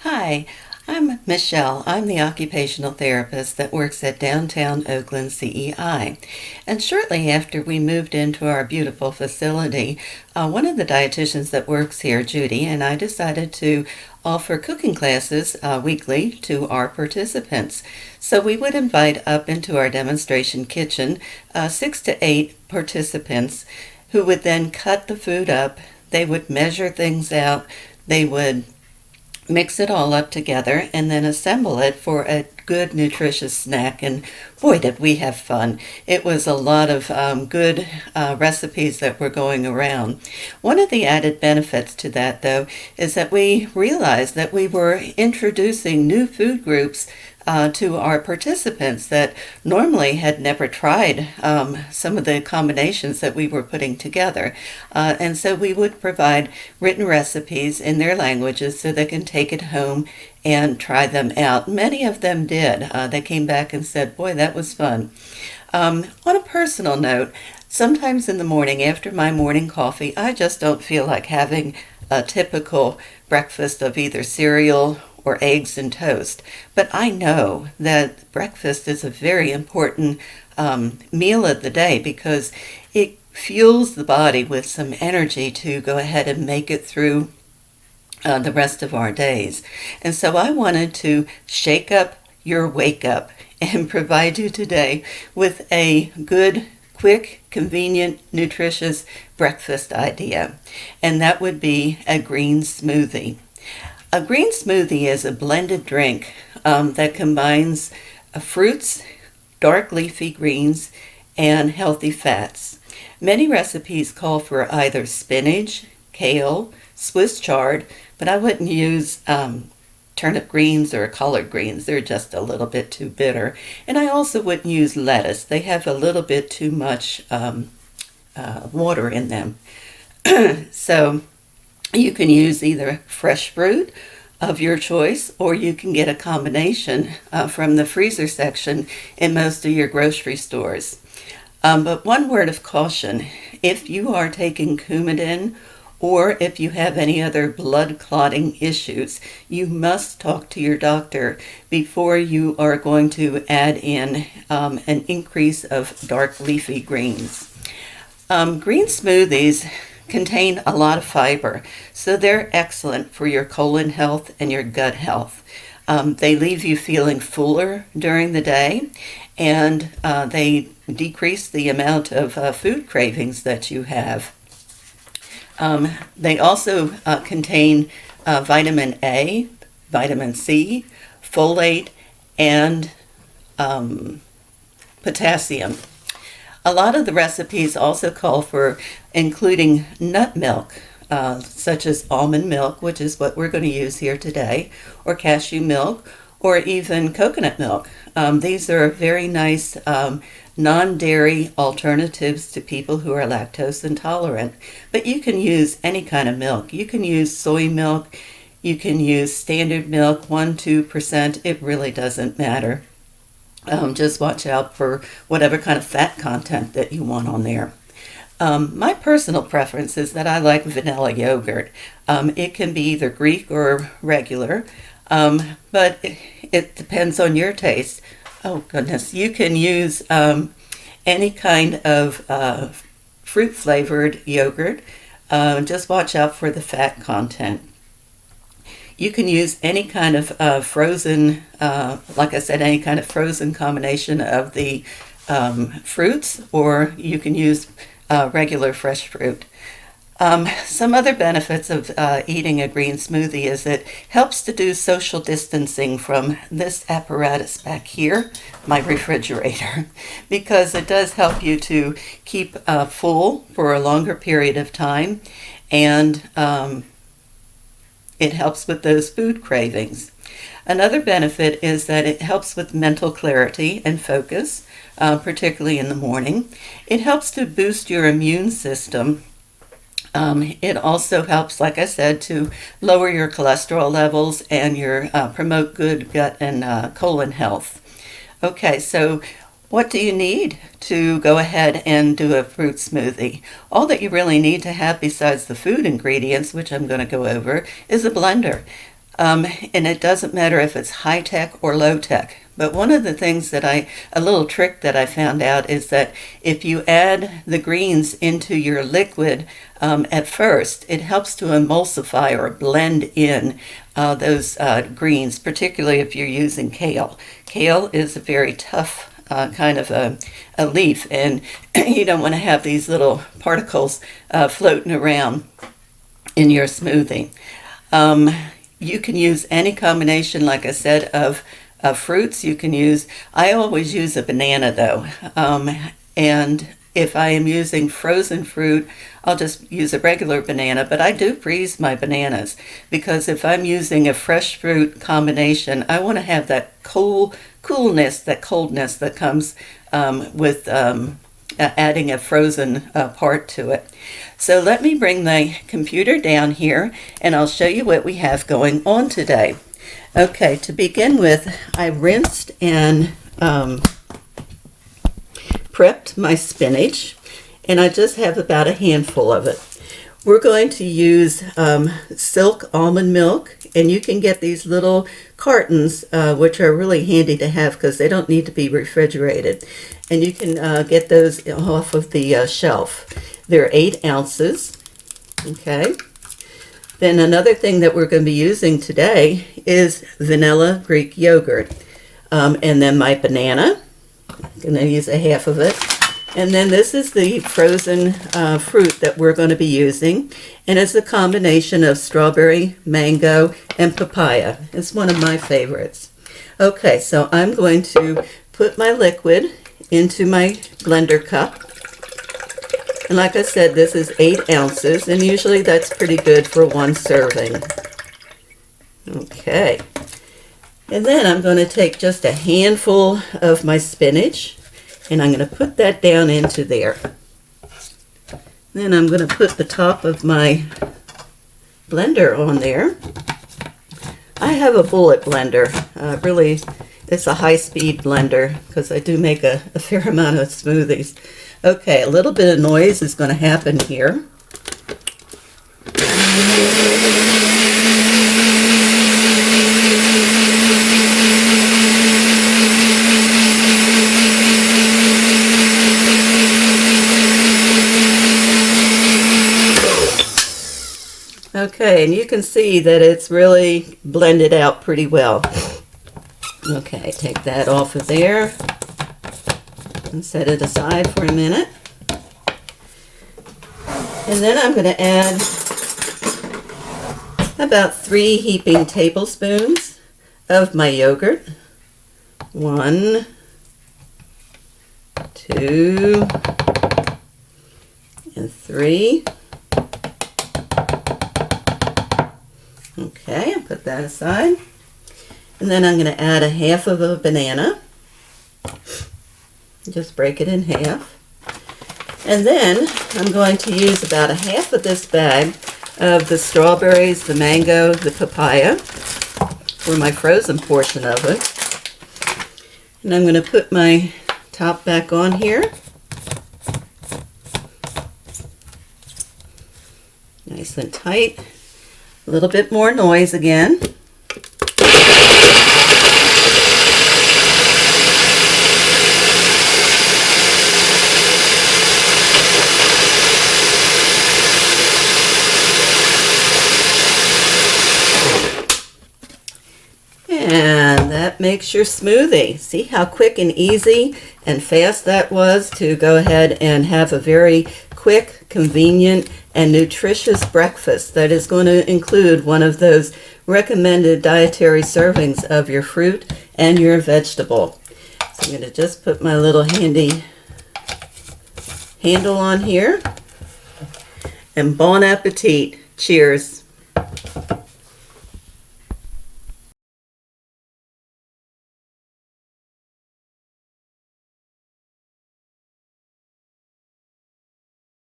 Hi, I'm Michelle. I'm the occupational therapist that works at downtown Oakland CEI. And shortly after we moved into our beautiful facility, one of the dietitians that works here, Judy, and I decided to offer cooking classes weekly to our participants. So we would invite up into our demonstration kitchen 6 to 8 participants who would then cut the food up. They would measure things out. They would mix it all up together and then assemble it for a good nutritious snack. And boy, did we have fun. It was a lot of good recipes that were going around. One of the added benefits to that, though, is that we realized that we were introducing new food groups to our participants that normally had never tried some of the combinations that we were putting together. And so we would provide written recipes in their languages so they can take it home and try them out. Many of them did. They came back and said, boy, that was fun. On a personal note, sometimes in the morning after my morning coffee, I just don't feel like having a typical breakfast of either cereal or eggs and toast. But I know that breakfast is a very important meal of the day because it fuels the body with some energy to go ahead and make it through the rest of our days. And so I wanted to shake up your wake up and provide you today with a good, quick, convenient, nutritious breakfast idea. And that would be a green smoothie. A green smoothie is a blended drink that combines fruits, dark leafy greens, and healthy fats. Many recipes call for either spinach, kale, Swiss chard, but I wouldn't use turnip greens or collard greens. They're just a little bit too bitter. And I also wouldn't use lettuce. They have a little bit too much water in them. So you can use either fresh fruit of your choice, or you can get a combination from the freezer section in most of your grocery stores. But one word of caution, if you are taking Coumadin or if you have any other blood clotting issues, you must talk to your doctor before you are going to add in an increase of dark leafy greens. Green smoothies contain a lot of fiber, so they're excellent for your colon health and your gut health. They leave you feeling fuller during the day, and they decrease the amount of food cravings that you have. They also contain vitamin A, vitamin C, folate, and potassium. A lot of the recipes also call for including nut milk, such as almond milk, which is what we're going to use here today, or cashew milk, or even coconut milk. These are very nice non-dairy alternatives to people who are lactose intolerant. But you can use any kind of milk. You can use soy milk. You can use standard milk, 1-2%. It really doesn't matter. Just watch out for whatever kind of fat content that you want on there. My personal preference is that I like vanilla yogurt. It can be either Greek or regular, but it depends on your taste. Oh, goodness. You can use any kind of fruit-flavored yogurt. Just watch out for the fat content. You can use any kind of frozen, like I said, any kind of frozen combination of the fruits, or you can use regular fresh fruit. Some other benefits of eating a green smoothie is it helps to do social distancing from this apparatus back here, my refrigerator, because it does help you to keep full for a longer period of time, and it helps with those food cravings. Another benefit is that it helps with mental clarity and focus, particularly in the morning. It helps to boost your immune system. It also helps, like I said, to lower your cholesterol levels and promote good gut and colon health. Okay, so what do you need to go ahead and do a fruit smoothie? All that you really need to have besides the food ingredients, which I'm going to go over, is a blender. And it doesn't matter if it's high tech or low tech. But one of the things that a little trick that I found out is that if you add the greens into your liquid at first, it helps to emulsify or blend in those greens, particularly if you're using kale. Kale is a very tough kind of a leaf, and you don't want to have these little particles floating around in your smoothie. You can use any combination, like I said, of fruits. I always use a banana though. And if I am using frozen fruit, I'll just use a regular banana, but I do freeze my bananas because if I'm using a fresh fruit combination, I want to have that coolness, that coldness that comes with adding a frozen part to it. So let me bring the computer down here and I'll show you what we have going on today. Okay, to begin with, I rinsed and prepped my spinach, and I just have about a handful of it. We're going to use silk almond milk, and you can get these little cartons, which are really handy to have because they don't need to be refrigerated. And you can get those off of the shelf. They're 8 ounces. Okay. Then another thing that we're going to be using today is vanilla Greek yogurt. And then my banana. I'm going to use a half of it. And then this is the frozen fruit that we're going to be using. And it's a combination of strawberry, mango, and papaya. It's one of my favorites. Okay, so I'm going to put my liquid into my blender cup. And like I said, this is 8 ounces, and usually that's pretty good for one serving. Okay. And then I'm going to take just a handful of my spinach, and I'm going to put that down into there. Then I'm going to put the top of my blender on there. I have a bullet blender. Really, it's a high-speed blender because I do make a fair amount of smoothies. Okay, a little bit of noise is going to happen here. Okay, and you can see that it's really blended out pretty well. Okay, take that off of there and set it aside for a minute. And then I'm going to add about 3 heaping tablespoons of my yogurt. 1, 2, and 3. Okay, I'll put that aside. And then I'm going to add a half of a banana. Just break it in half. And then I'm going to use about a half of this bag of the strawberries, the mango, the papaya for my frozen portion of it. And I'm going to put my top back on here. Nice and tight. A little bit more noise again. And that makes your smoothie. See how quick and easy and fast that was to go ahead and have a very quick, convenient, and nutritious breakfast that is going to include one of those recommended dietary servings of your fruit and your vegetable. So I'm going to just put my little handy handle on here. And bon appetit. Cheers.